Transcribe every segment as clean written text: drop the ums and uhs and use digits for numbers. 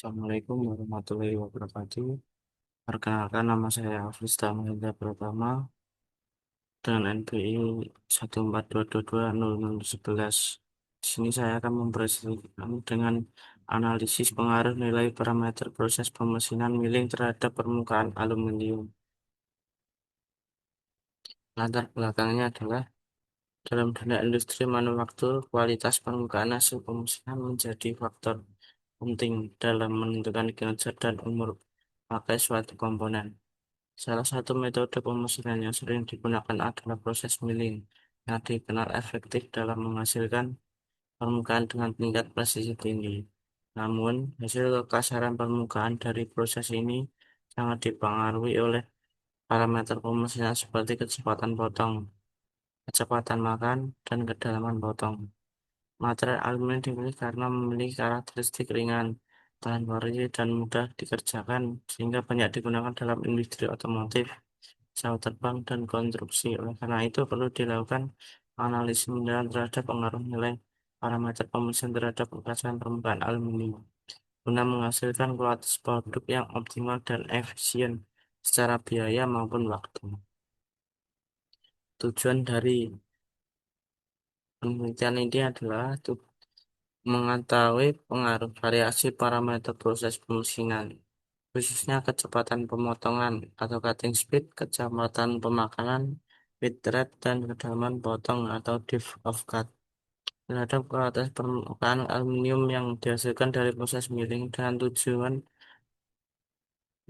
Assalamualaikum warahmatullahi wabarakatuh. Perkenalkan nama saya Hafiz Mahendra Pratama dengan NPI 142220011. Di sini saya akan mempresentasikan dengan analisis pengaruh nilai parameter proses pemesinan milling terhadap permukaan aluminium. Latar belakangnya adalah dalam dunia industri manufaktur, kualitas permukaan hasil pemesinan menjadi faktor penting dalam menentukan kinerja dan umur pakai suatu komponen. Salah satu metode pemesinan yang sering digunakan adalah proses milling, yang dikenal efektif dalam menghasilkan permukaan dengan tingkat presisi tinggi. Namun, hasil kekasaran permukaan dari proses ini sangat dipengaruhi oleh parameter pemesinan seperti kecepatan potong, kecepatan makan, dan kedalaman potong. Material aluminium dipilih karena memiliki karakteristik ringan, tahan warna, dan mudah dikerjakan, sehingga banyak digunakan dalam industri otomotif, pesawat terbang, dan konstruksi. Oleh karena itu, perlu dilakukan analisis mendalam terhadap pengaruh nilai parameter pemesinan terhadap kekasaran permukaan aluminium, guna menghasilkan kualitas produk yang optimal dan efisien secara biaya maupun waktu. Tujuan dari penelitian ini adalah mengetahui pengaruh variasi parameter proses pemesinan, khususnya kecepatan pemotongan atau cutting speed, kecepatan pemakanan, bit rate, dan kedalaman potong atau depth of cut terhadap kualitas permukaan aluminium yang dihasilkan dari proses milling, dengan tujuan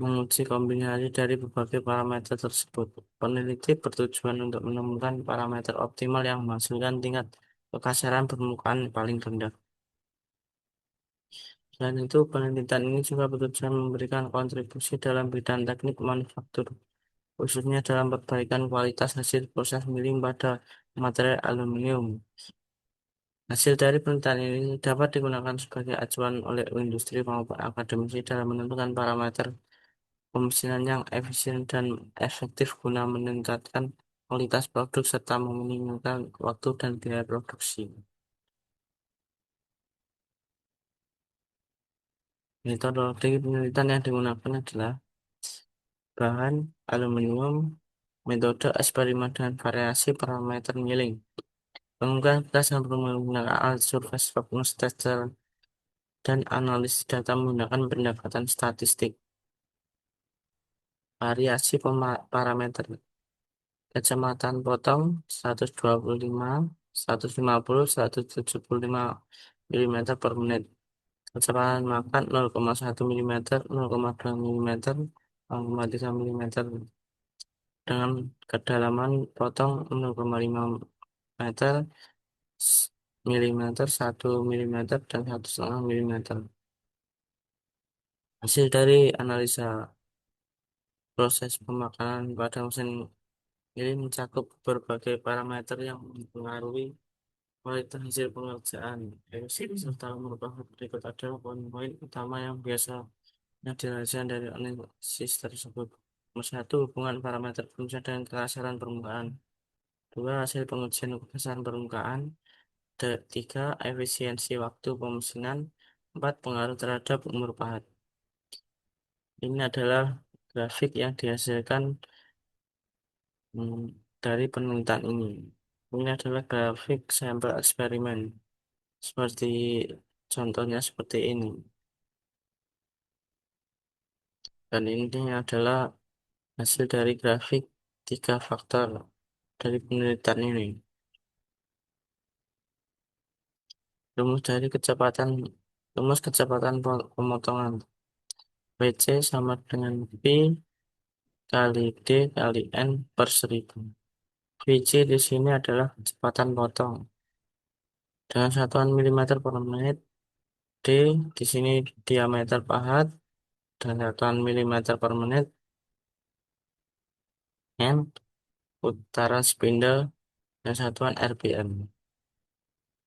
menguji kombinasi dari berbagai parameter tersebut. Peneliti bertujuan untuk menemukan parameter optimal yang menghasilkan tingkat kekasaran permukaan paling rendah. Selain itu, penelitian ini juga bertujuan memberikan kontribusi dalam bidang teknik manufaktur, khususnya dalam perbaikan kualitas hasil proses milling pada material aluminium. Hasil dari penelitian ini dapat digunakan sebagai acuan oleh industri maupun akademisi dalam menentukan parameter pemesinan yang efisien dan efektif guna meningkatkan kualitas produk serta meminimalkan waktu dan biaya produksi. Metodologi penelitian yang digunakan adalah bahan aluminium, metode eksperimen dengan variasi parameter milling, pengungkapan berdasarkan menggunakan alat surface roughness tester, dan analisis data menggunakan pendekatan statistik. Variasi parameter kecepatan potong 125, 150, 175 mm per menit. Kecepatan makan 0,1 mm, 0,2 mm, 0,3 mm dengan kedalaman potong 0,5 meter, milimeter, 1 mm, dan 1,5 mm. Hasil dari analisa proses pemakanan pada mesin ini mencakup berbagai parameter yang mempengaruhi kualitas hasil pengerjaan, emisi, serta merupakan berikut adalah poin-poin utama yang biasanya dirasakan dari analisis tersebut. Nomor satu, hubungan parameter pemeriksaan dengan kekasaran permukaan. Dua, hasil pengujian kekasaran permukaan. Tiga, efisiensi waktu pemesinan. Empat, pengaruh terhadap umur pahat. Ini adalah grafik yang dihasilkan hmm, dari penelitian ini. Ini adalah grafik sampel eksperimen. Seperti contohnya seperti ini. Dan ini adalah hasil dari grafik tiga faktor dari penelitian ini. Rumus dari rumus kecepatan pemotongan. PC sama dengan P kali D kali N per 1000. VC di sini adalah kecepatan potong dengan satuan milimeter per menit. D di sini diameter pahat dan satuan milimeter per menit. N putaran spindle dan satuan RPM.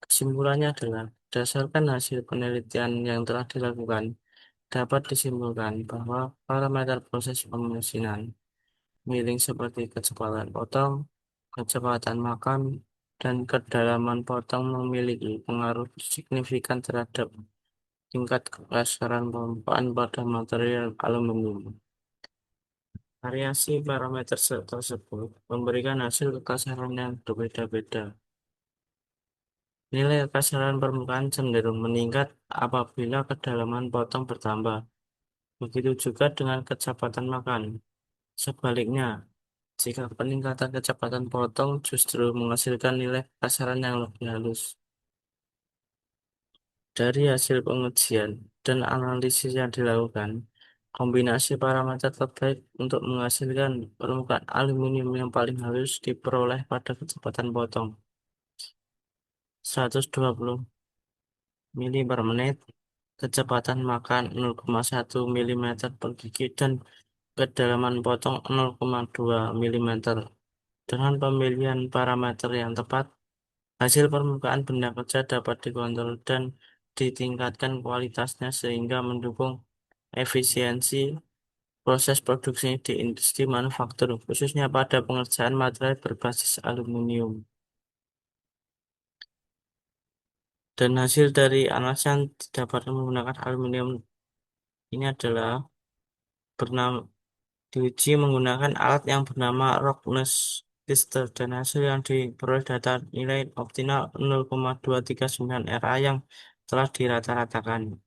Kesimpulannya adalah, berdasarkan hasil penelitian yang telah dilakukan, dapat disimpulkan bahwa parameter proses pemesinan milling seperti kecepatan potong, kecepatan makan, dan kedalaman potong memiliki pengaruh signifikan terhadap tingkat kekasaran permukaan pada material aluminium. Variasi parameter tersebut memberikan hasil kekasaran yang berbeda-beda. Nilai kekasaran permukaan cenderung meningkat apabila kedalaman potong bertambah. Begitu juga dengan kecepatan makan. Sebaliknya, jika peningkatan kecepatan potong justru menghasilkan nilai kekasaran yang lebih halus. Dari hasil pengujian dan analisis yang dilakukan, kombinasi parameter terbaik untuk menghasilkan permukaan aluminium yang paling halus diperoleh pada kecepatan potong 120 mili per menit, kecepatan makan 0,1 mm per gigi, dan kedalaman potong 0,2 mm. Dengan pemilihan parameter yang tepat, hasil permukaan benda kerja dapat dikontrol dan ditingkatkan kualitasnya sehingga mendukung efisiensi proses produksi di industri manufaktur, khususnya pada pengerjaan material berbasis aluminium. Dan hasil dari analisis yang didapatkan menggunakan aluminium ini adalah bernama diuji menggunakan alat yang bernama Rockness Tester, dan hasil yang diperoleh data nilai optimal 0,239 RA yang telah dirata-ratakan.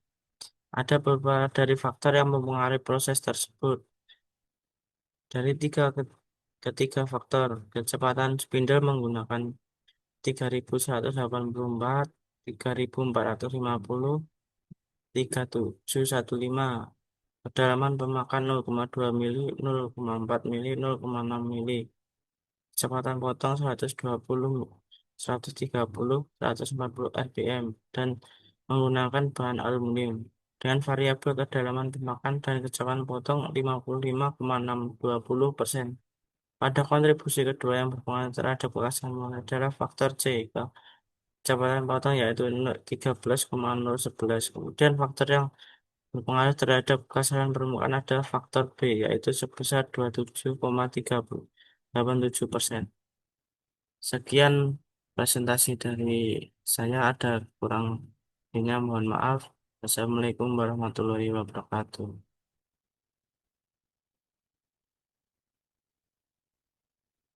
Ada beberapa dari faktor yang mempengaruhi proses tersebut. Dari ketiga faktor, kecepatan spindle menggunakan 3184, 3450, 3715. Kedalaman pemakan 0,2 mili, 0,4 mili, 0,6 mili. Kecepatan potong 120, 130, 140 rpm, dan menggunakan bahan aluminium. Dengan variabel kedalaman pemakan dan kecepatan potong 55,620%. Pada kontribusi kedua yang berpengaruh terhadap kekasaran adalah faktor C, kecepatan potong yaitu 13,011. Kemudian faktor yang berpengaruh terhadap kekasaran permukaan adalah faktor B, yaitu sebesar 27,387%. Sekian presentasi dari saya, ada kurang lebihnya mohon maaf. Assalamualaikum warahmatullahi wabarakatuh.